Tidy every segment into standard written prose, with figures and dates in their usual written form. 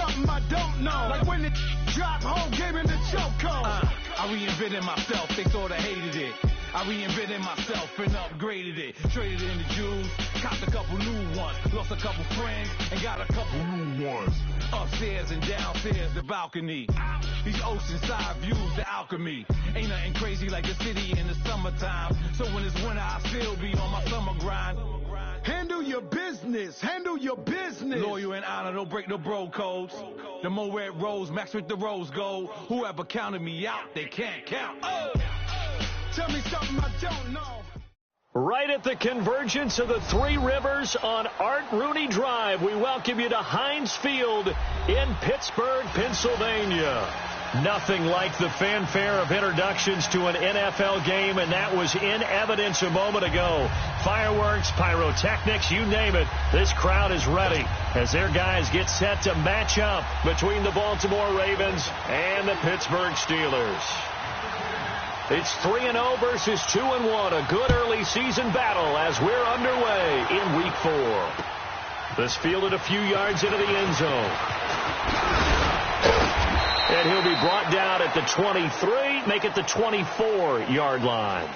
something I don't know. Like when it dropped home, gave me the chokehold. I reinvented myself, they thought I hated it. I reinvented myself and upgraded it. Traded in the jewels, copped a couple new ones. Lost a couple friends and got a couple new ones. Upstairs and downstairs, the balcony. These oceanside views, the alchemy. Ain't nothing crazy like the city in the summertime. So when it's winter, I still be on my summer grind. Handle your business, handle your business. Loyal and honor, don't break no bro codes. The more red rose, max with the rose gold. Whoever counted me out, they can't count. Oh, tell me something I don't know. Right at the convergence of the Three Rivers on Art Rooney Drive, we welcome you to Heinz Field in Pittsburgh, Pennsylvania. Nothing like the fanfare of introductions to an NFL game, and that was in evidence a moment ago. Fireworks, pyrotechnics, you name it. This crowd is ready as their guys get set to match up between the Baltimore Ravens and the Pittsburgh Steelers. It's 3-0 versus 2-1, a good early season battle as we're underway in Week 4. This fielded a few yards into the end zone. And he'll be brought down at the 23, make it the 24-yard line.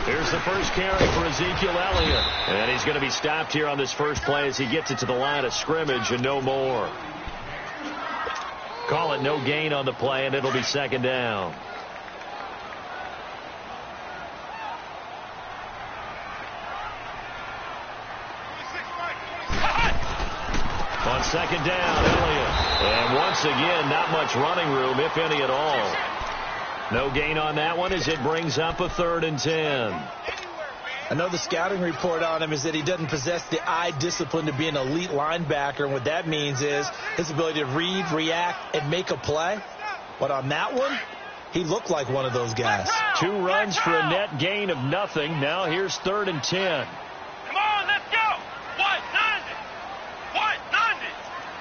Here's the first carry for Ezekiel Elliott. And he's going to be stopped here on this first play as he gets it to the line of scrimmage and no more. Call it no gain on the play, and it'll be second down. On second down, Elliott. And once again, not much running room, if any at all. No gain on that one as it brings up a 3rd and 10. I know the scouting report on him is that he doesn't possess the eye discipline to be an elite linebacker. And what that means is his ability to read, react, and make a play. But on that one, he looked like one of those guys. 2 runs for a net gain of nothing. Now here's 3rd and 10. Come on, let's go. What?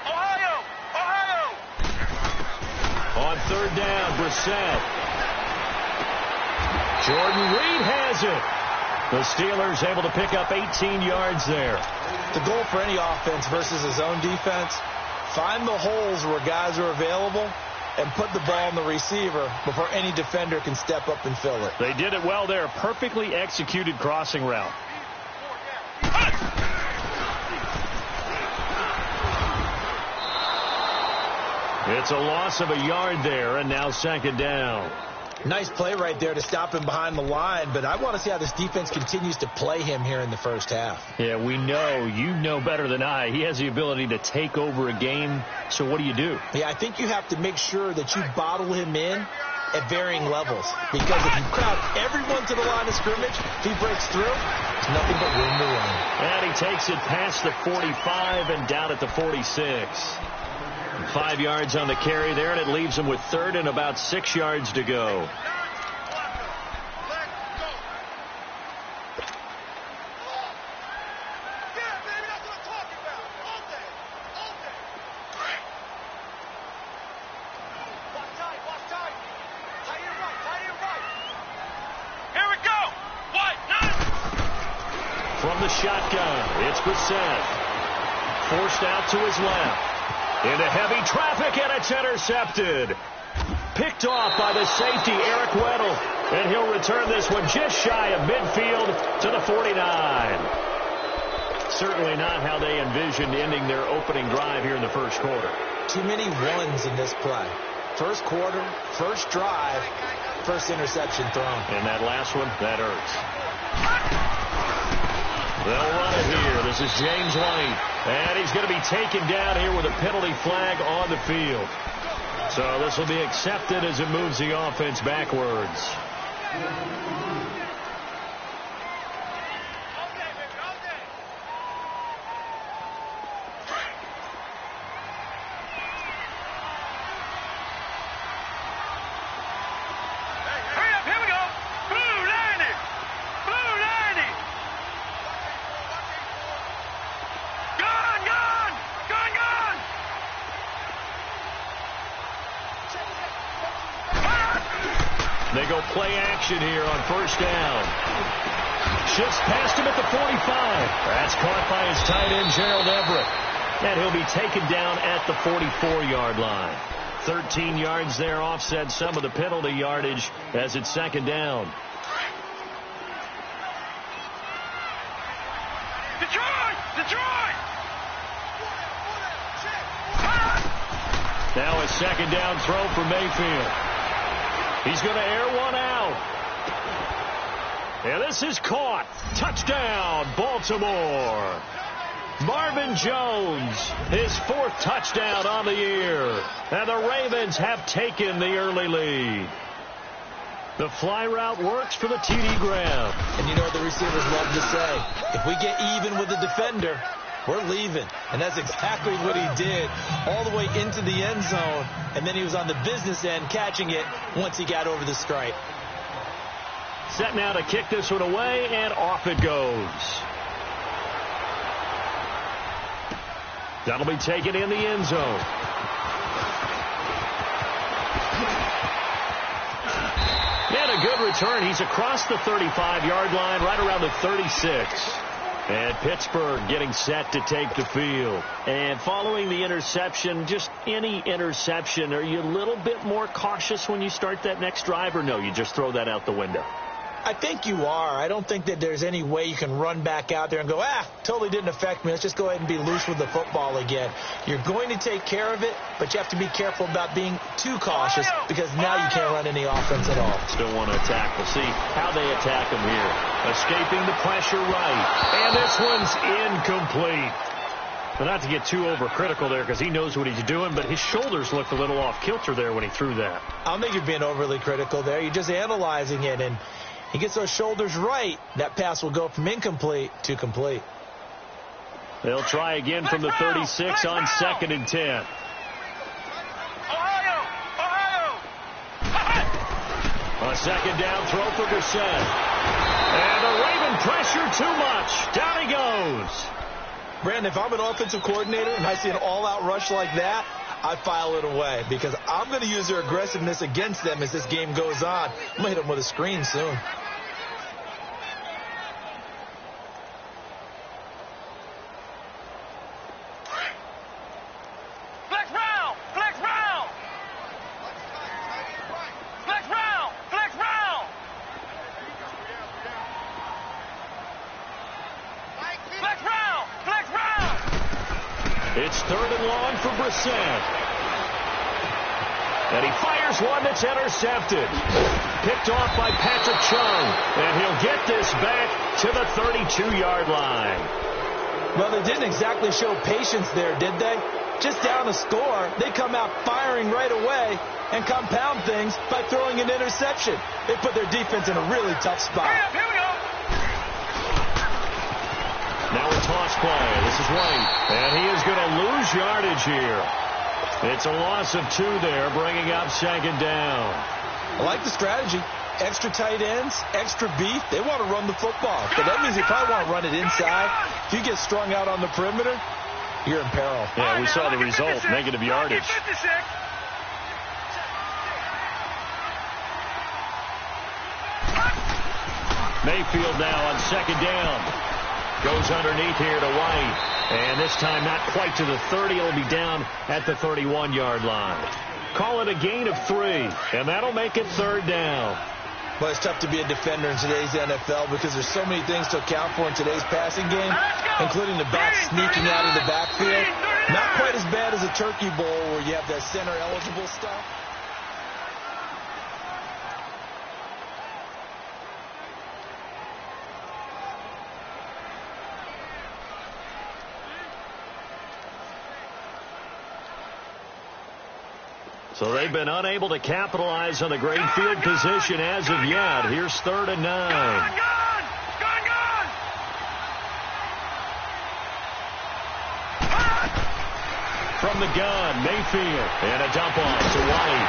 Ohio. On 3rd down, Brissett. Jordan Reed has it. The Steelers able to pick up 18 yards there. The goal for any offense versus his own defense, find the holes where guys are available and put the ball in the receiver before any defender can step up and fill it. They did it well there. Perfectly executed crossing route. It's a loss of a yard there, and now second down. Nice play right there to stop him behind the line, but I want to see how this defense continues to play him here in the first half. Yeah, we know. You know better than I. He has the ability to take over a game, so what do? Yeah, I think you have to make sure that you bottle him in at varying levels, because if you crowd everyone to the line of scrimmage, if he breaks through, there's nothing but room to run. And he takes it past the 45 and down at the 46. 5 yards on the carry there, and it leaves him with 3rd and about 6 yards to go. Here we go. From the shotgun, it's Brissett. Forced out to his left. Into heavy traffic, and it's intercepted. Picked off by the safety, Eric Weddle. And he'll return this one just shy of midfield to the 49. Certainly not how they envisioned ending their opening drive here in the first quarter. Too many ones in this play. First quarter, first drive, first interception thrown. And that last one, that hurts. They'll run it here. This is James White. And he's going to be taken down here with a penalty flag on the field. So this will be accepted as it moves the offense backwards. go play action here on first down. Shifts past him at the 45. That's caught by his tight end, Gerald Everett. And he'll be taken down at the 44-yard line. 13 yards there, offset some of the penalty yardage as it's second down. Detroit! Now a second down throw for Mayfield. He's going to air one out. And this is caught. Touchdown, Baltimore. Marvin Jones, his fourth touchdown on the year. And the Ravens have taken the early lead. The fly route works for the TD grab. And you know what the receivers love to say? If we get even with the defender, we're leaving. And that's exactly what he did all the way into the end zone. And then he was on the business end catching it once he got over the stripe. Set now to kick this one away, and off it goes. That'll be taken in the end zone. And a good return. He's across the 35-yard line, right around the 36. And Pittsburgh getting set to take the field. And following the interception, just any interception, are you a little bit more cautious when you start that next drive, or no, you just throw that out the window? I think you are. I don't think that there's any way you can run back out there and go, totally didn't affect me. Let's just go ahead and be loose with the football again. You're going to take care of it, but you have to be careful about being too cautious because now you can't run any offense at all. Still want to attack. We'll see how they attack him here. Escaping the pressure right. And this one's incomplete. But not to get too overcritical there because he knows what he's doing, but his shoulders looked a little off kilter there when he threw that. I don't think you're being overly critical there. You're just analyzing it, and he gets those shoulders right, that pass will go from incomplete to complete. They'll try again from the 36 on 2nd and 10. Ohio! A second down throw for Brissett. And the Raven pressure too much. Down he goes. Brandon, if I'm an offensive coordinator and I see an all-out rush like that, I file it away because I'm going to use their aggressiveness against them as this game goes on. I'm going to hit them with a screen soon. Flex round! It's 3rd and long for Brissett. And he fires one that's intercepted. Picked off by Patrick Chung. And he'll get this back to the 32-yard line. Well, they didn't exactly show patience there, did they? Just down a score, they come out firing right away and compound things by throwing an interception. They put their defense in a really tough spot. Here we go. Now a toss play. This is White. And he is going to lose yardage here. It's a loss of 2 there, bringing up 2nd down. I like the strategy. Extra tight ends, extra beef. They want to run the football. But that means they probably want to run it inside. If you get strung out on the perimeter, you're in peril. Yeah, we saw the result. Negative yardage. Mayfield now on 2nd down. Goes underneath here to White. And this time not quite to the 30. It'll be down at the 31-yard line. Call it a gain of 3. And that'll make it 3rd down. Well, it's tough to be a defender in today's NFL because there's so many things to account for in today's passing game, including the back sneaking out of the backfield. Not quite as bad as a turkey bowl where you have that center-eligible stuff. So they've been unable to capitalize on the great field position as of yet. Here's 3rd and 9. Gone! From the gun, Mayfield. And a dump off to White.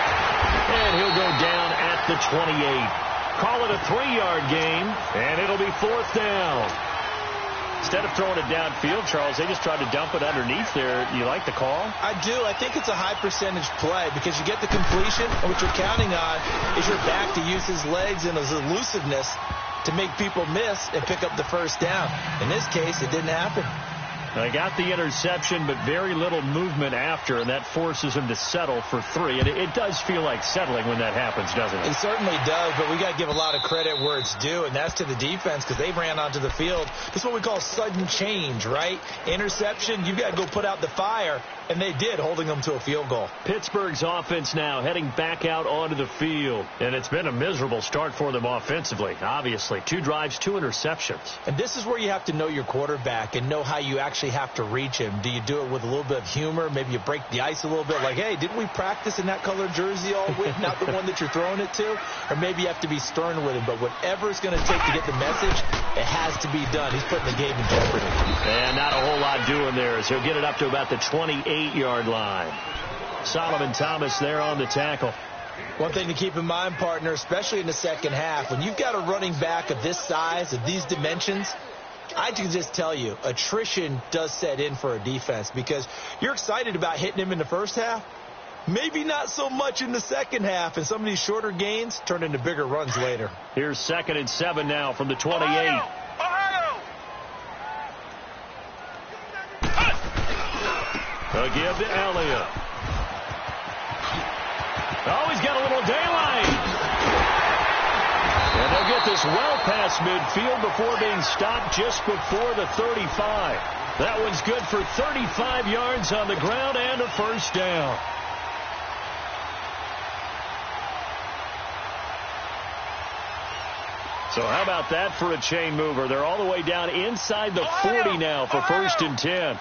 And he'll go down at the 28. Call it a 3-yard gain, and it'll be 4th down. Instead of throwing it downfield, Charles, they just tried to dump it underneath there. You like the call? I do. I think it's a high percentage play because you get the completion, and what you're counting on is your back to use his legs and his elusiveness to make people miss and pick up the first down. In this case, it didn't happen. They got the interception, but very little movement after, and that forces him to settle for 3. And it does feel like settling when that happens, doesn't it? It certainly does, but we got to give a lot of credit where it's due, and that's to the defense because they ran onto the field. This is what we call sudden change, right? Interception, you got to go put out the fire, and they did, holding them to a field goal. Pittsburgh's offense now heading back out onto the field, and it's been a miserable start for them offensively, obviously. 2 drives, 2 interceptions. And this is where you have to know your quarterback and know how you actually have to reach him. Do you do it with a little bit of humor? Maybe you break the ice a little bit, like, hey, didn't we practice in that color jersey all week, not the one that you're throwing it to? Or maybe you have to be stern with him, but whatever it's going to take to get the message, it has to be done. He's putting the game in jeopardy. And not a whole lot doing there as he'll get it up to about the 28-yard line. Solomon Thomas there on the tackle. One thing to keep in mind, partner, especially in the second half, when you've got a running back of this size, of these dimensions, I can just tell you, attrition does set in for a defense because you're excited about hitting him in the first half. Maybe not so much in the second half, and some of these shorter gains turn into bigger runs later. Here's 2nd and 7 now from the 28. Ohio! Again to Elliott. Oh, he's got a little daylight. And they'll get this well past midfield before being stopped just before the 35. That one's good for 35 yards on the ground and a first down. So how about that for a chain mover? They're all the way down inside the 40 now for 1st and 10.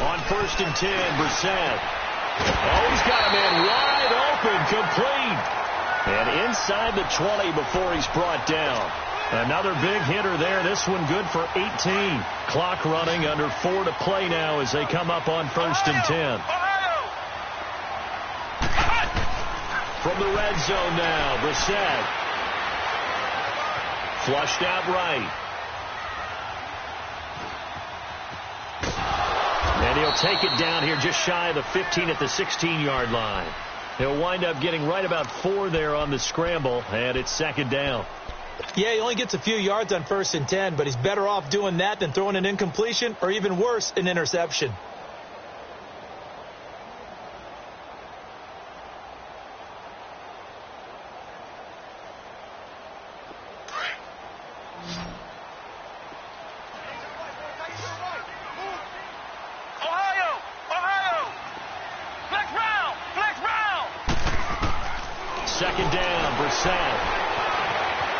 On 1st and 10, Brissett. Oh, he's got a man wide open, complete. And inside the 20 before he's brought down. Another big hitter there. This one good for 18. Clock running, under 4 to play now as they come up on 1st and 10. From the red zone now, Brissett. Flushed out right. And he'll take it down here just shy of the 15 at the 16-yard line. He'll wind up getting right about 4 there on the scramble, and it's 2nd down. Yeah, he only gets a few yards on 1st and 10, but he's better off doing that than throwing an incompletion or even worse, an interception.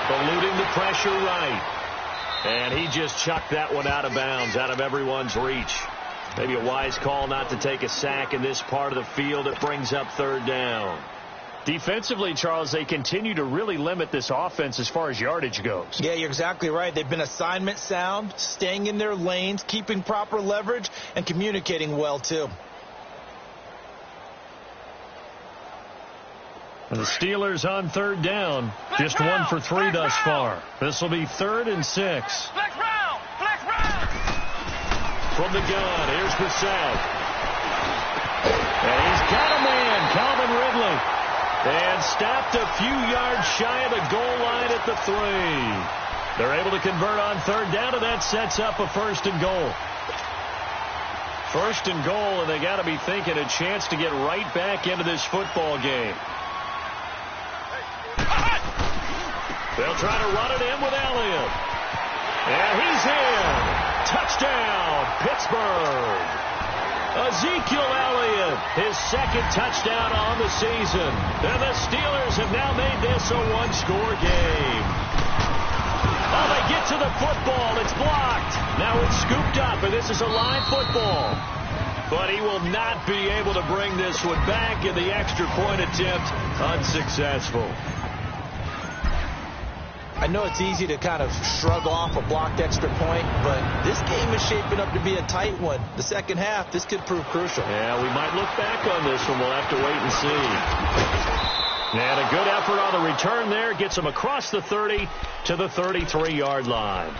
Eluding the pressure right. And he just chucked that one out of bounds, out of everyone's reach. Maybe a wise call not to take a sack in this part of the field. It brings up 3rd down. Defensively, Charles, they continue to really limit this offense as far as yardage goes. Yeah, you're exactly right. They've been assignment sound, staying in their lanes, keeping proper leverage, and communicating well, too. And the Steelers on 3rd down, just 1 for 3 thus far. This will be 3rd and 6. From the gun, here's Brissett. And he's got a man, Calvin Ridley. And stopped a few yards shy of the goal line at the 3. They're able to convert on 3rd down, and that sets up a 1st and goal. 1st and goal, and they got to be thinking a chance to get right back into this football game. They'll try to run it in with Elliott. And he's in. Touchdown, Pittsburgh. Ezekiel Elliott, his 2nd touchdown on the season. And the Steelers have now made this a 1-score game. Oh, they get to the football. It's blocked. Now it's scooped up, and this is a live football. But he will not be able to bring this one back, and the extra point attempt unsuccessful. I know it's easy to kind of shrug off a blocked extra point, but this game is shaping up to be a tight one. The second half, this could prove crucial. Yeah, we might look back on this one. We'll have to wait and see. And a good effort on the return there. Gets him across the 30 to the 33-yard line.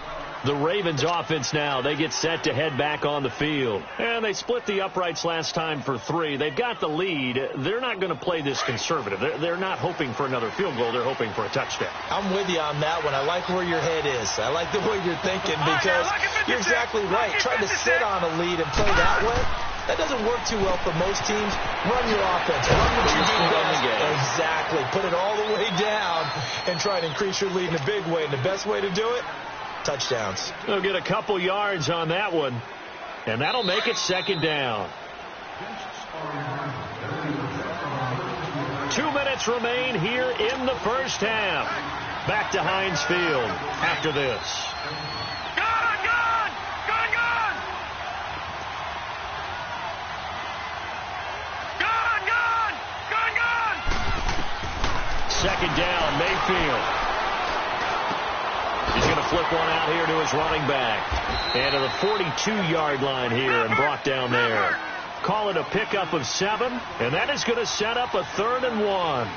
The Ravens offense now, they get set to head back on the field. And they split the uprights last time for 3. They've got the lead. They're not going to play this conservative. They're not hoping for another field goal. They're hoping for a touchdown. I'm with you on that one. I like where your head is. I like the way you're thinking because you're exactly right. Trying to sit on a lead and play that way, that doesn't work too well for most teams. Run your offense. Run what you do best. Exactly. Put it all the way down and try to increase your lead in a big way. And the best way to do it, touchdowns. They'll get a couple yards on that one, and that'll make it second down. 2 minutes remain here in the first half. Back to Heinz Field after this. Gun! Gun! Gun! Gun! Gun! Gun! Gun! Gun! Second down, Mayfield. He's going to flip one out here to his running back. And to the 42-yard line here and brought down there. Call it a pickup of 7, and that is going to set up a 3rd and 1.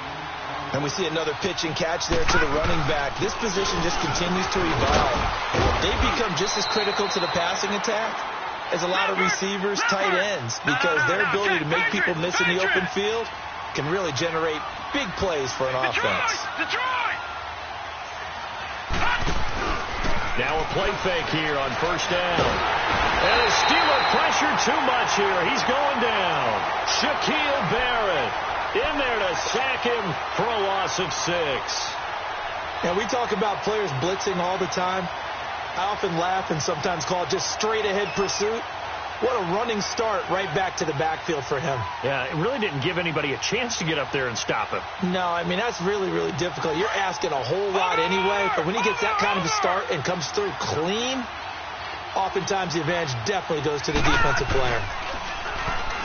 And we see another pitch and catch there to the running back. This position just continues to evolve. They become just as critical to the passing attack as a lot of receivers, tight ends, because their ability to make people miss in the open field can really generate big plays for an offense. Detroit! Now a play fake here on first down. And a Steeler pressure too much here. He's going down. Shaquille Barrett in there to sack him for a loss of 6. And we talk about players blitzing all the time. I often laugh and sometimes call it just straight ahead pursuit. What a running start right back to the backfield for him. Yeah, it really didn't give anybody a chance to get up there and stop him. No, I mean, that's really, really difficult. You're asking a whole lot anyway, but when he gets that kind of a start and comes through clean, oftentimes the advantage definitely goes to the defensive player.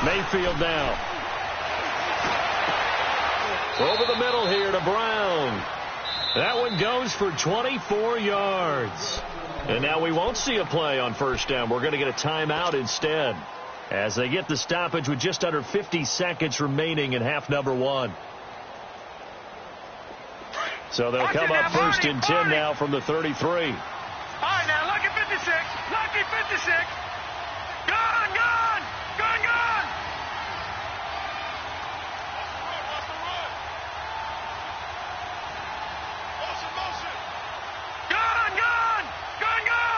Mayfield now. Over the middle here to Brown. That one goes for 24 yards. And now we won't see a play on first down. We're going to get a timeout instead as they get the stoppage with just under 50 seconds remaining in half number 1. So they'll come up first and 10 now from the 33. All right, now, lucky 56. Lucky 56. Gun! Gun! Gun! Gun! Gun! Gun! Gun! Gun!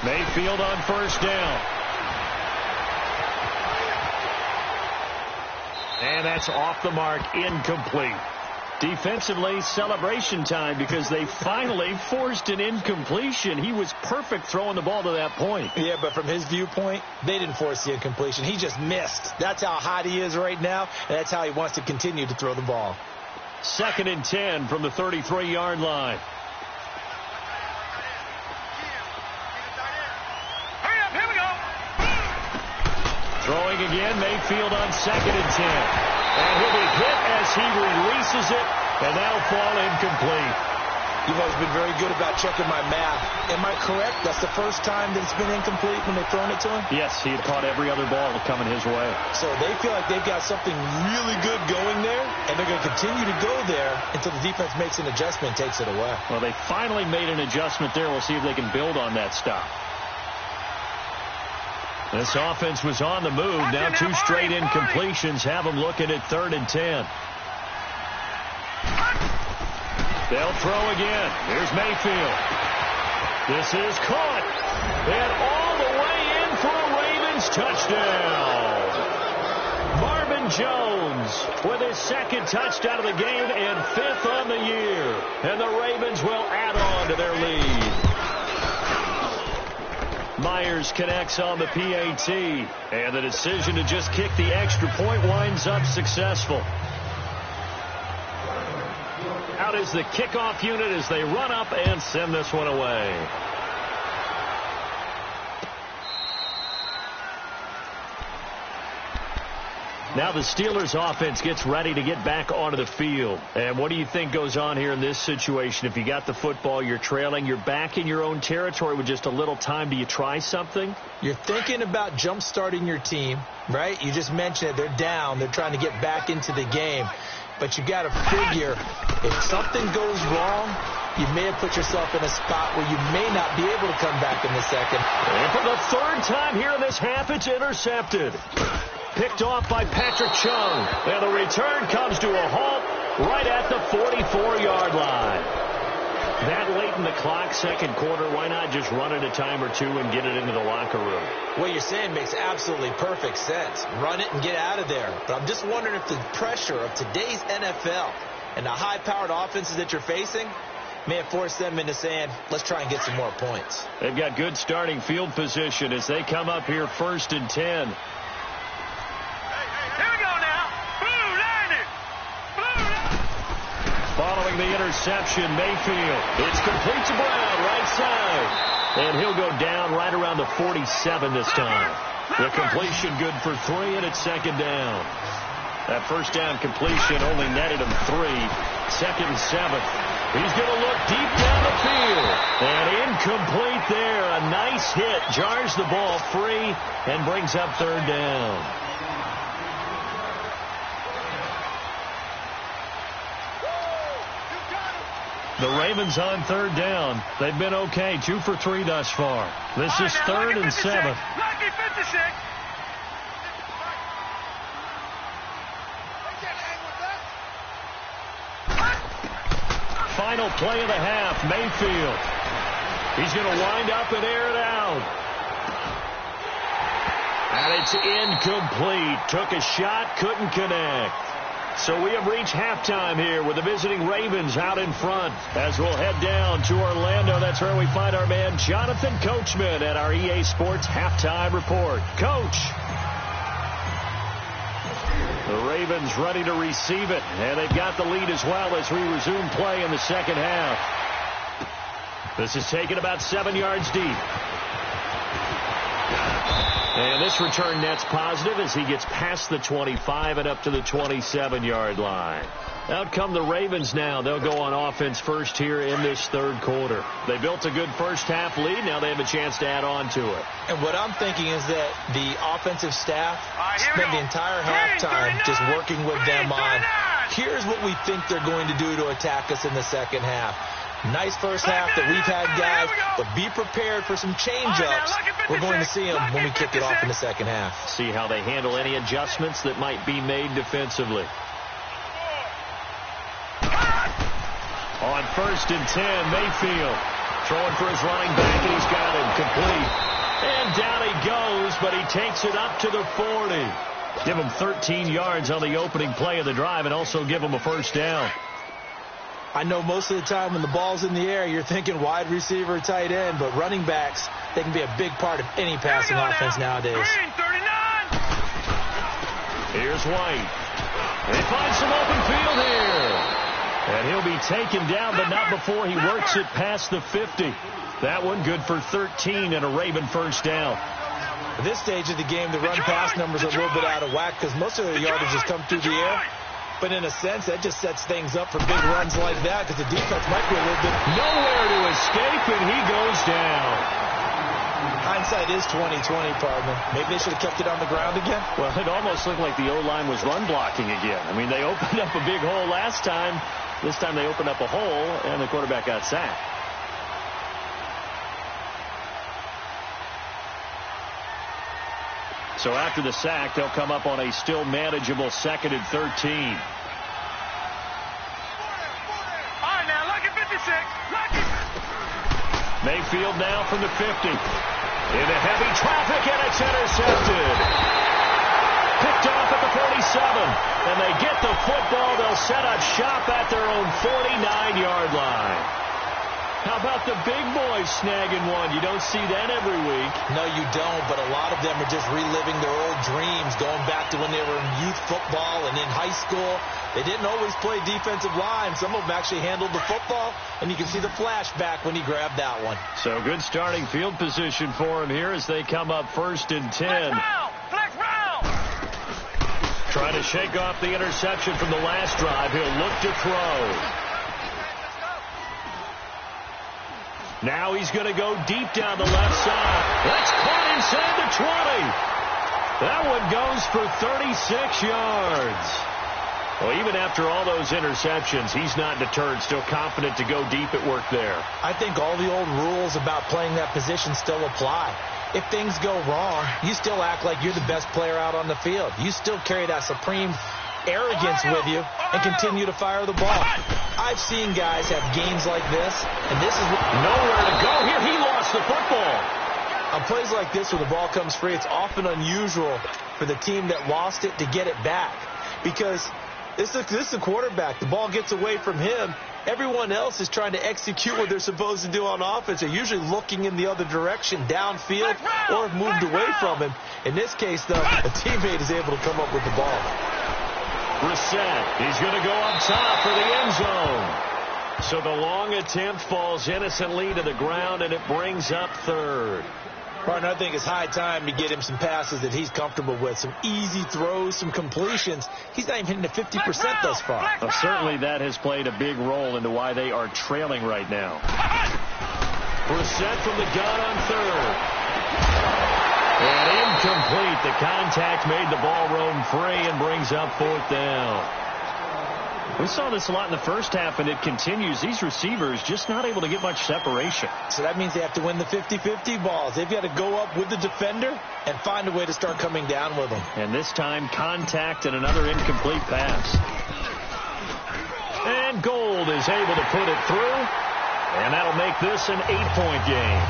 Mayfield on first down. And that's off the mark, incomplete. Defensively, celebration time because they finally forced an incompletion. He was perfect throwing the ball to that point. Yeah, but from his viewpoint, they didn't force the incompletion. He just missed. That's how hot he is right now, and that's how he wants to continue to throw the ball. 2nd and 10 from the 33-yard line. Hurry up, here we go. Throwing again, Mayfield on 2nd and 10. And he'll be hit as he releases it, and that'll fall incomplete. You've always been very good about checking my math. Am I correct? That's the first time that it's been incomplete when they've thrown it to him? Yes, he had caught every other ball coming his way. So they feel like they've got something really good going there, and they're going to continue to go there until the defense makes an adjustment and takes it away. Well, they finally made an adjustment there. We'll see if they can build on that stop. This offense was on the move. Now 2 straight incompletions have them looking at 3rd and 10. They'll throw again. Here's Mayfield. This is caught. And all the way in for a Ravens touchdown. Marvin Jones with his 2nd touchdown of the game and 5th on the year. And the Ravens will add on to their lead. Myers connects on the PAT, and the decision to just kick the extra point winds up successful. Out is the kickoff unit as they run up and send this one away. Now the Steelers offense gets ready to get back onto the field. And what do you think goes on here in this situation? If you got the football, you're trailing, you're back in your own territory with just a little time. Do you try something? You're thinking about jump-starting your team, right? You just mentioned it. They're down. They're trying to get back into the game. but you got to figure if something goes wrong, you may have put yourself in a spot where you may not be able to come back in the second. And for the third time here in this half, it's intercepted. Picked off by Patrick Chung. And the return comes to a halt right at the 44-yard line. That late in the clock, second quarter, why not just run it a time or two and get it into the locker room? What you're saying makes absolutely perfect sense. Run it and get out of there. But I'm just wondering if the pressure of today's NFL and the high-powered offenses that you're facing may have forced them into saying, let's try and get some more points. They've got good starting field position as they come up here 1st and 10. Following the interception, Mayfield. It's complete to Brown, right side. And he'll go down right around the 47 this time. The completion good for 3, and it's second down. That first down completion only netted him 3. 2nd and 7. He's going to look deep down the field. And incomplete there. A nice hit. Jars the ball free and brings up 3rd down. The Ravens on 3rd down. They've been okay. 2 for 3 thus far. This is 3rd and 7. Lucky 56. Final play of the half. Mayfield. He's going to wind up and air it out. And it's incomplete. Took a shot, couldn't connect. So we have reached halftime here with the visiting Ravens out in front. As we'll head down to Orlando, that's where we find our man Jonathan Coachman at our EA Sports Halftime Report. Coach. The Ravens ready to receive it, and they've got the lead as well as we resume play in the second half. This is taken about 7 yards deep. And this return net's positive as he gets past the 25 and up to the 27-yard line. Out come the Ravens now. They'll go on offense first here in this third quarter. They built a good first half lead. Now they have a chance to add on to it. And what I'm thinking is that the offensive staff spent the entire halftime just working with them on, here's what we think they're going to do to attack us in the second half. Nice first half that we've had, guys, but be prepared for some change-ups. We're going to see them when we kick it off in the second half. See how they handle any adjustments that might be made defensively. On 1st and 10, Mayfield throwing for his running back, and he's got him complete. And down he goes, but he takes it up to the 40. Give him 13 yards on the opening play of the drive and also give him a first down. I know most of the time when the ball's in the air, you're thinking wide receiver, tight end, but running backs, they can be a big part of any passing offense nowadays. Here's White. He finds some open field here. And he'll be taken down, but not before he works it past the 50. That one good for 13 and a Raven first down. At this stage of the game, the run-pass numbers are a little bit out of whack because most of their yardage has come through the air. But in a sense, that just sets things up for big runs like that because the defense might be a little bit nowhere to escape, and he goes down. Hindsight is 20/20, partner. Maybe they should have kept it on the ground again. Well, it almost looked like the O-line was run blocking again. I mean, they opened up a big hole last time. This time they opened up a hole, and the quarterback got sacked. So after the sack, they'll come up on a still manageable 2nd and 13. All right, now, lucky 56. Lucky. Mayfield now from the 50. Into heavy traffic, and it's intercepted. Picked off at the 47. And they get the football. They'll set up shop at their own 49-yard line. How about the big boys snagging one? You don't see that every week. No, you don't, but a lot of them are just reliving their old dreams, going back to when they were in youth football and in high school. They didn't always play defensive line. Some of them actually handled the football, and you can see the flashback when he grabbed that one. So good starting field position for him here as they come up 1st and 10. Flex round. Trying to shake off the interception from the last drive. He'll look to throw. Now he's going to go deep down the left side. That's caught inside the 20. That one goes for 36 yards. Well, even after all those interceptions, he's not deterred, still confident to go deep at work there. I think all the old rules about playing that position still apply. If things go wrong, you still act like you're the best player out on the field. You still carry that supreme arrogance with you and continue to fire the ball. I've seen guys have games like this, and this is nowhere to go here. He lost the football. On plays like this where the ball comes free, it's often unusual for the team that lost it to get it back, because this is a quarterback. The ball gets away from him. Everyone else is trying to execute what they're supposed to do on offense. They're usually looking in the other direction, downfield, or have moved away from him. In this case, though, a teammate is able to come up with the ball. Brissett, he's going to go up top for the end zone. So the long attempt falls innocently to the ground, and it brings up third. Partner, I think it's high time to get him some passes that he's comfortable with, some easy throws, some completions. He's not even hitting the 50% thus far. Well, certainly that has played a big role into why they are trailing right now. Brissett from the gun on third. And incomplete. The contact made the ball roam free and brings up fourth down. We saw this a lot in the first half, and it continues. These receivers just not able to get much separation. So that means they have to win the 50-50 balls. They've got to go up with the defender and find a way to start coming down with them. And this time, contact and another incomplete pass. And Gold is able to put it through, and that'll make this an 8-point game.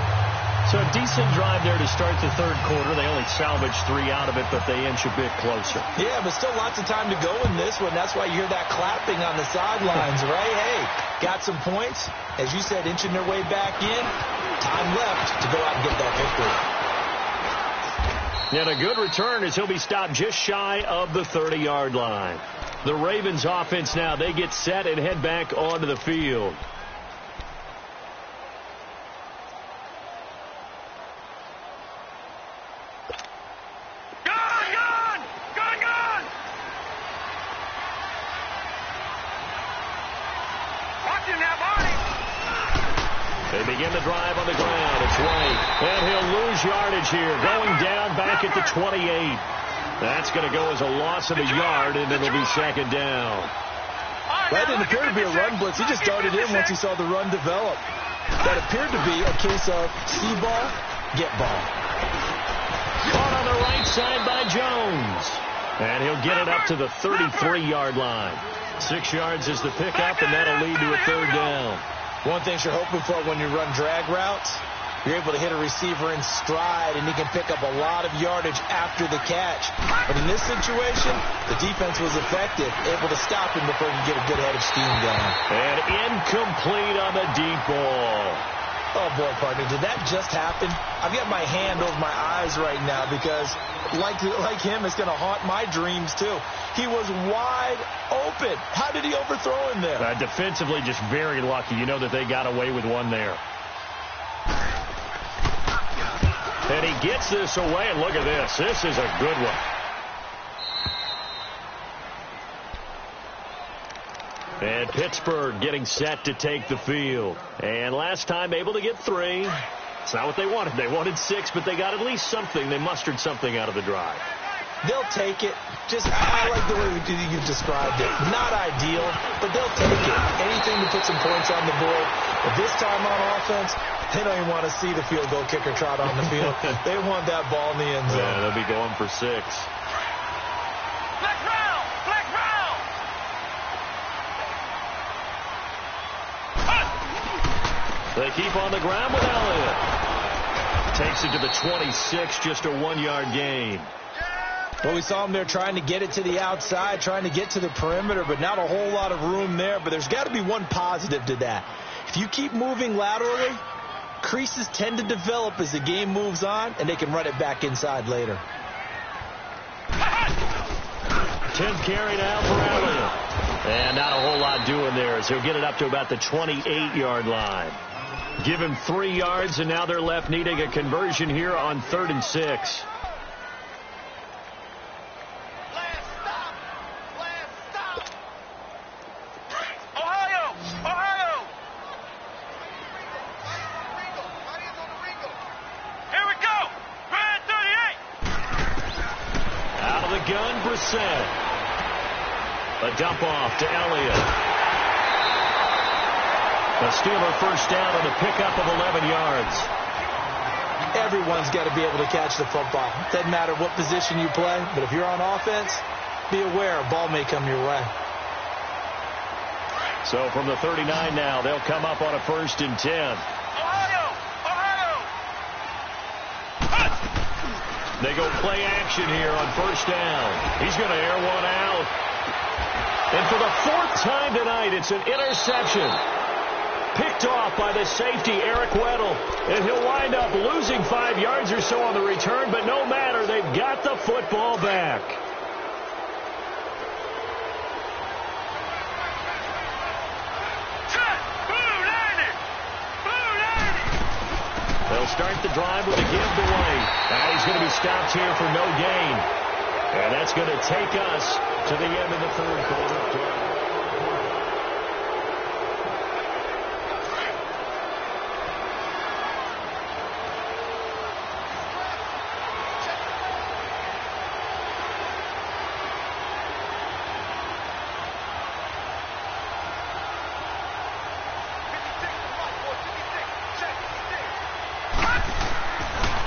So a decent drive there to start the third quarter. They only salvaged 3 out of it, but they inch a bit closer. Yeah, but still lots of time to go in this one. That's why you hear that clapping on the sidelines, right? Hey, got some points. As you said, inching their way back in. Time left to go out and get that victory. And a good return as he'll be stopped just shy of the 30-yard line. The Ravens offense now, they get set and head back onto the field. They begin the drive on the ground. It's White. And he'll lose yardage here. Going down back at the 28. That's going to go as a loss of a yard, and it'll be second down. That didn't appear to be a run blitz. He just darted in once he saw the run develop. That appeared to be a case of see ball, get ball. Caught on the right side by Jones. And he'll get it up to the 33-yard line. 6 yards is the pickup, and that'll lead to a third down. One thing you're hoping for when you run drag routes, you're able to hit a receiver in stride, and he can pick up a lot of yardage after the catch. But in this situation, the defense was effective, able to stop him before he could get a good head of steam going. And incomplete on the deep ball. Oh, boy, partner, did that just happen? I've got my hand over my eyes right now because, like him, it's going to haunt my dreams, too. He was wide open. How did he overthrow him there? Defensively, just very lucky. You know that they got away with one there. And he gets this away, and look at this. This is a good one. And Pittsburgh getting set to take the field. And last time able to get 3. It's not what they wanted. They wanted 6, but they got at least something. They mustered something out of the drive. They'll take it. I like the way you've described it. Not ideal, but they'll take it. Anything to put some points on the board. But this time on offense, they don't even want to see the field goal kicker trot on the field. They want that ball in the end zone. Yeah, they'll be going for 6. Black round! Black round! They keep on the ground with Elliott. Takes it to the 26, just a 1-yard gain. Well, we saw him there trying to get it to the outside, trying to get to the perimeter, but not a whole lot of room there. But there's got to be one positive to that. If you keep moving laterally, creases tend to develop as the game moves on, and they can run it back inside later. 10th carry now for Elliott. And not a whole lot doing there as he'll get it up to about the 28-yard line. Give him 3 yards, and now they're left needing a conversion here on 3rd and 6. A dump off to Elliott. A Steeler first down on a pickup of 11 yards. Everyone's got to be able to catch the football. Doesn't matter what position you play, but if you're on offense, be aware a ball may come your way. So from the 39 now, they'll come up on a 1st and 10. Ohio! They go play action here on 1st down. He's going to air one out. And for the 4th time tonight, it's an interception. Picked off by the safety, Eric Weddle. And he'll wind up losing 5 yards or so on the return, but no matter, they've got the football back. They'll start the drive with a give to White. And he's going to be stopped here for no gain. And that's going to take us to the end of the 3rd quarter.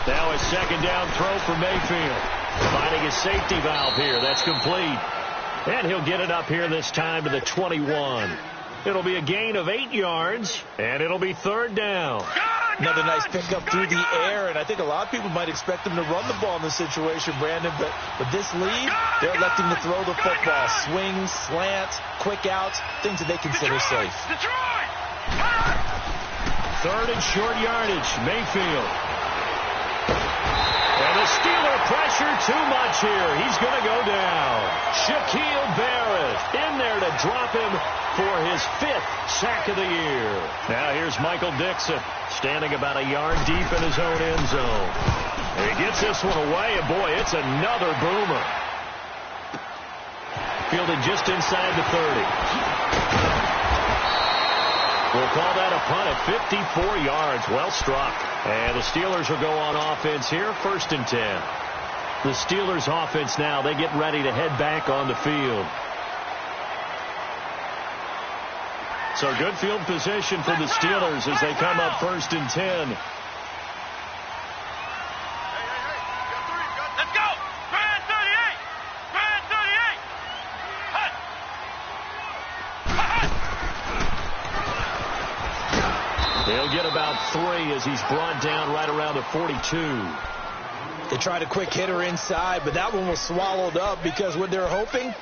Now a 2nd down throw for Mayfield. Finding his safety valve here. That's complete. And he'll get it up here this time to the 21. It'll be a gain of 8 yards, and it'll be 3rd down. Another nice pickup through the air, and I think a lot of people might expect him to run the ball in this situation, Brandon, but with this lead, they're electing to throw the football. Swings, slants, quick outs, things that they consider safe. 3rd and short yardage, Mayfield. And the Steeler pressure too much here. He's going to go down. Shaquille Barrett in there to drop him for his 5th sack of the year. Now here's Michael Dixon standing about a yard deep in his own end zone. He gets this one away, and boy, it's another boomer. Fielded just inside the 30. We'll call that a punt at 54 yards. Well struck. And the Steelers will go on offense here, 1st and 10. The Steelers offense now, they get ready to head back on the field. So good field position for the Steelers as they come up 1st and 10. Let's go! Grand 38! Grand 38! Hut! They'll get about 3 as he's brought down right around the 42. They tried a quick hitter inside, but that one was swallowed up because what they're hoping,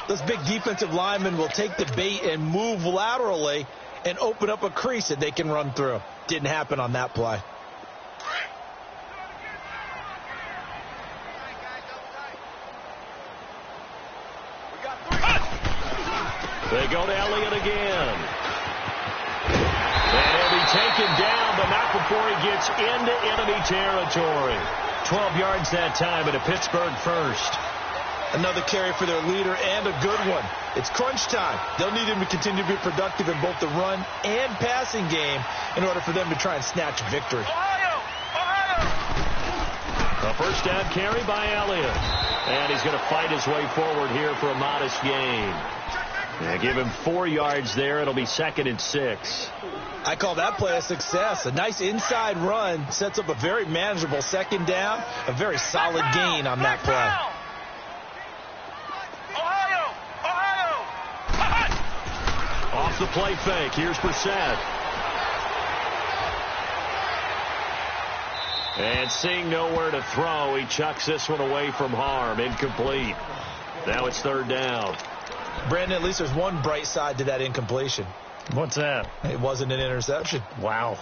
those big defensive linemen will take the bait and move laterally and open up a crease that they can run through. Didn't happen on that play. They go to Elliott again. And he'll be taken down, but not before he gets into enemy territory. 12 yards that time at a Pittsburgh first. Another carry for their leader and a good one. It's crunch time. They'll need him to continue to be productive in both the run and passing game in order for them to try and snatch victory. A first down carry by Elliott. And he's going to fight his way forward here for a modest gain. Yeah, give him 4 yards there. It'll be 2nd and 6. I call that play a success. A nice inside run sets up a very manageable 2nd down. A very solid gain on that play. Off the play fake. Here's Brissett. And seeing nowhere to throw, he chucks this one away from harm. Incomplete. Now it's 3rd down. Brandon, at least there's one bright side to that incompletion. What's that? It wasn't an interception. Wow.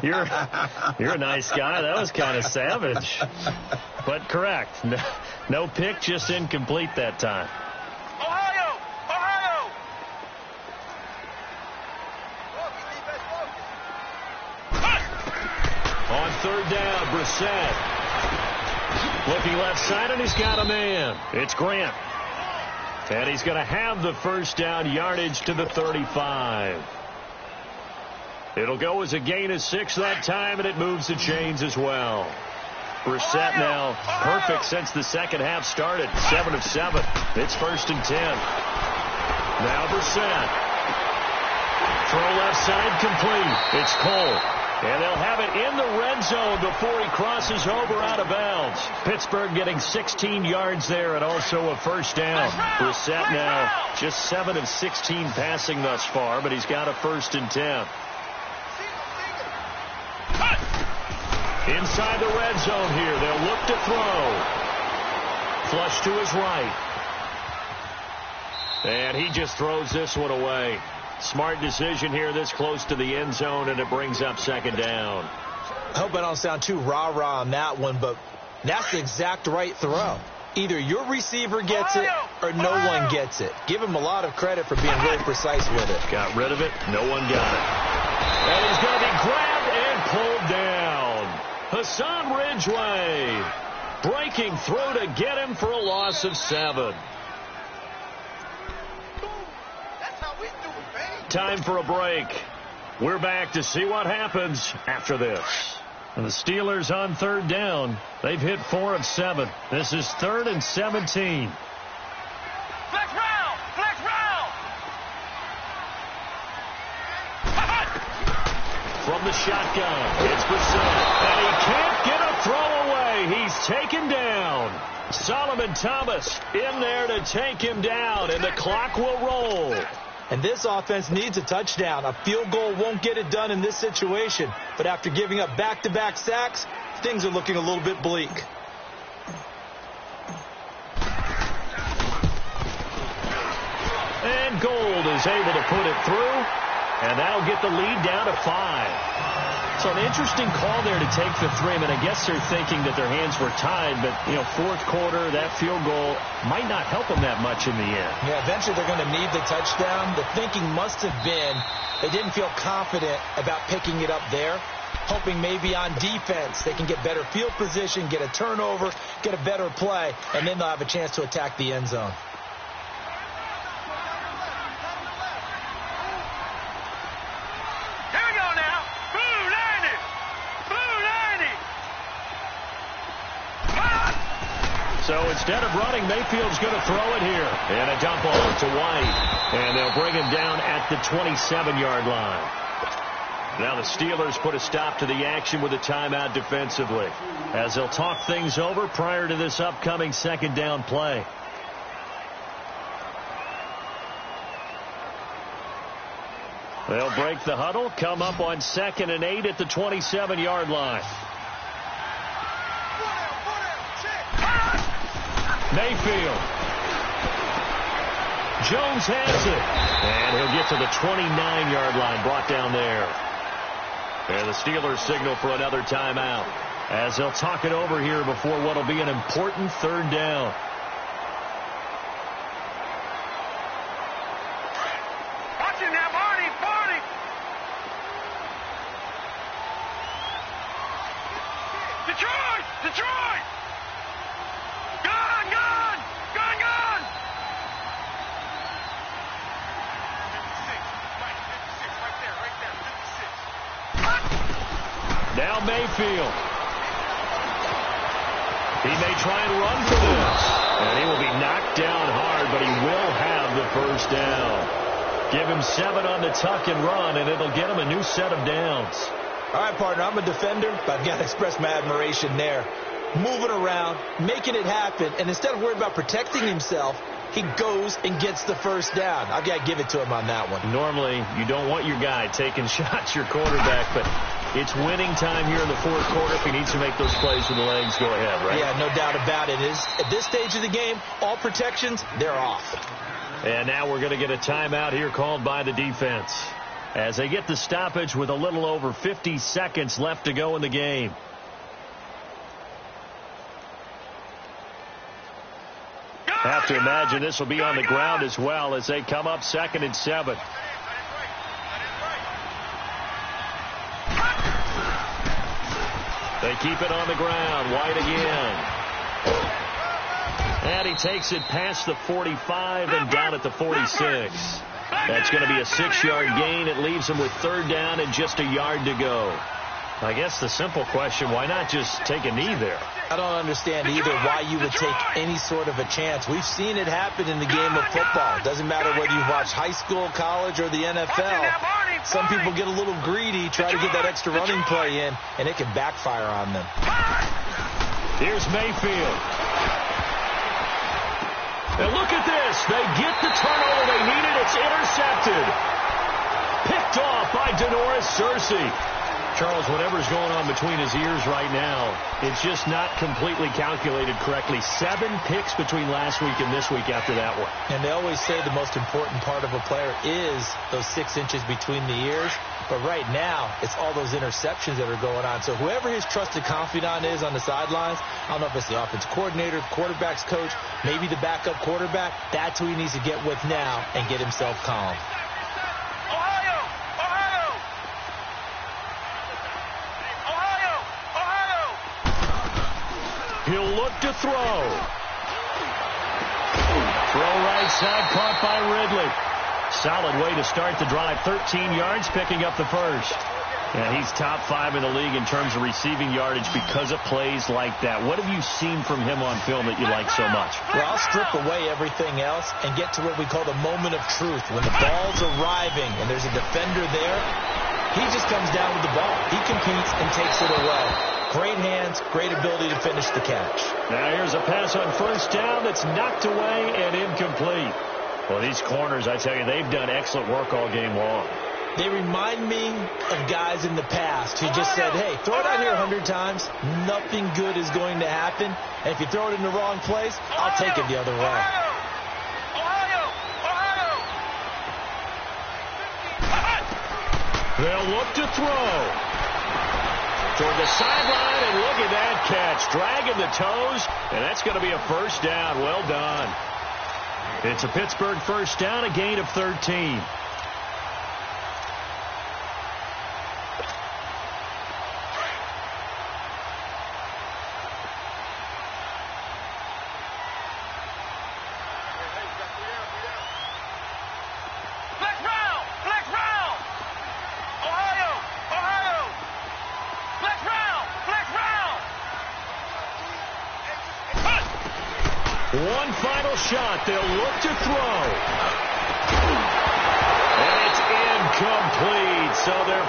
You're a nice guy. That was kind of savage. But correct. No pick, just incomplete that time. Ohio! On 3rd down, Brissett. Looking left side, and he's got a man. It's Grant. And he's going to have the first down, yardage to the 35. It'll go as a gain of 6 that time, and it moves the chains as well. Brissett now perfect since the second half started. 7 of 7. It's 1st and 10. Now Brissett. Throw left side complete. It's Cole. And they'll have it in the red zone before he crosses over out of bounds. Pittsburgh getting 16 yards there and also a 1st down. Brissett now just 7 of 16 passing thus far, but he's got a 1st and 10. Inside the red zone here. They'll look to throw. Flush to his right. And he just throws this one away. Smart decision here this close to the end zone, and it brings up 2nd down. I hope I don't sound too rah-rah on that one, but that's the exact right throw. Either your receiver gets it or no one gets it. Give him a lot of credit for being really precise with it. Got rid of it. No one got it. And he's going to be grabbed and pulled down. Hassan Ridgeway breaking through to get him for a loss of 7. Time for a break. We're back to see what happens after this. And the Steelers on 3rd down. They've hit 4 of 7. This is 3rd and 17. Flex round! Flex round! From the shotgun, it's Brissett. And he can't get a throw away. He's taken down. Solomon Thomas in there to take him down, and the clock will roll. And this offense needs a touchdown. A field goal won't get it done in this situation. But after giving up back-to-back sacks, things are looking a little bit bleak. And Gold is able to put it through. And that'll get the lead down to 5. So an interesting call there to take the 3. I mean, I guess they're thinking that their hands were tied, but, 4th quarter, that field goal might not help them that much in the end. Yeah, eventually they're going to need the touchdown. The thinking must have been they didn't feel confident about picking it up there, hoping maybe on defense they can get better field position, get a turnover, get a better play, and then they'll have a chance to attack the end zone. So instead of running, Mayfield's going to throw it here. And a dump off to White. And they'll bring him down at the 27-yard line. Now the Steelers put a stop to the action with a timeout defensively, as they'll talk things over prior to this upcoming 2nd down play. They'll break the huddle, come up on 2nd and 8 at the 27-yard line. Mayfield. Jones has it. And he'll get to the 29-yard line, brought down there. And the Steelers signal for another timeout, as they'll talk it over here before what will be an important 3rd down. Watching that, Marty! Detroit! Detroit! Gone! Gone! Gone! Gone! 56, right there, 56. Now Mayfield. He may try and run for this. And he will be knocked down hard, but he will have the 1st down. Give him 7 on the tuck and run, and it'll get him a new set of downs. All right, partner, I'm a defender, but I've got to express my admiration there. Moving around, making it happen, and instead of worrying about protecting himself, he goes and gets the 1st down. I've got to give it to him on that one. Normally, you don't want your guy taking shots, your quarterback, but it's winning time here in the 4th quarter. If he needs to make those plays with the legs, go ahead, right? Yeah, no doubt about it. At this stage of the game, all protections, they're off. And now we're going to get a timeout here called by the defense, as they get the stoppage with a little over 50 seconds left to go in the game. Have to imagine this will be on the ground as well as they come up 2nd and 7. They keep it on the ground. White again. And he takes it past the 45 and down at the 46. That's going to be a 6-yard gain. It leaves him with 3rd down and just a yard to go. I guess the simple question, why not just take a knee there? I don't understand either why you would take any sort of a chance. We've seen it happen in the game of football. It doesn't matter whether you've watched high school, college, or the NFL. Some people get a little greedy, try to get that extra running play in, and it can backfire on them. Here's Mayfield. And look at this. They get the turnover they needed. It's intercepted. Picked off by Denoris Searcy. Charles, whatever's going on between his ears right now, it's just not completely calculated correctly. 7 picks between last week and this week after that one. And they always say the most important part of a player is those 6 inches between the ears. But right now, it's all those interceptions that are going on. So whoever his trusted confidant is on the sidelines, I don't know if it's the offense coordinator, quarterback's coach, maybe the backup quarterback, that's who he needs to get with now and get himself calm. He'll look to throw. Throw right side, caught by Ridley. Solid way to start the drive. 13 yards, picking up the first. And he's top 5 in the league in terms of receiving yardage because of plays like that. What have you seen from him on film that you like so much? Well, I'll strip away everything else and get to what we call the moment of truth. When the ball's arriving and there's a defender there, he just comes down with the ball. He competes and takes it away. Great hands, great ability to finish the catch. Now here's a pass on first down that's knocked away and incomplete. Well, these corners, I tell you, they've done excellent work all game long. They remind me of guys in the past who just said, hey, throw it out here 100 times. Nothing good is going to happen. And if you throw it in the wrong place, I'll take it the other way. They'll look to throw. Toward the sideline, and look at that catch. Dragging the toes, and that's going to be a first down. Well done. It's a Pittsburgh first down, a gain of 13. One final shot. They'll look to throw. And it's incomplete. So they're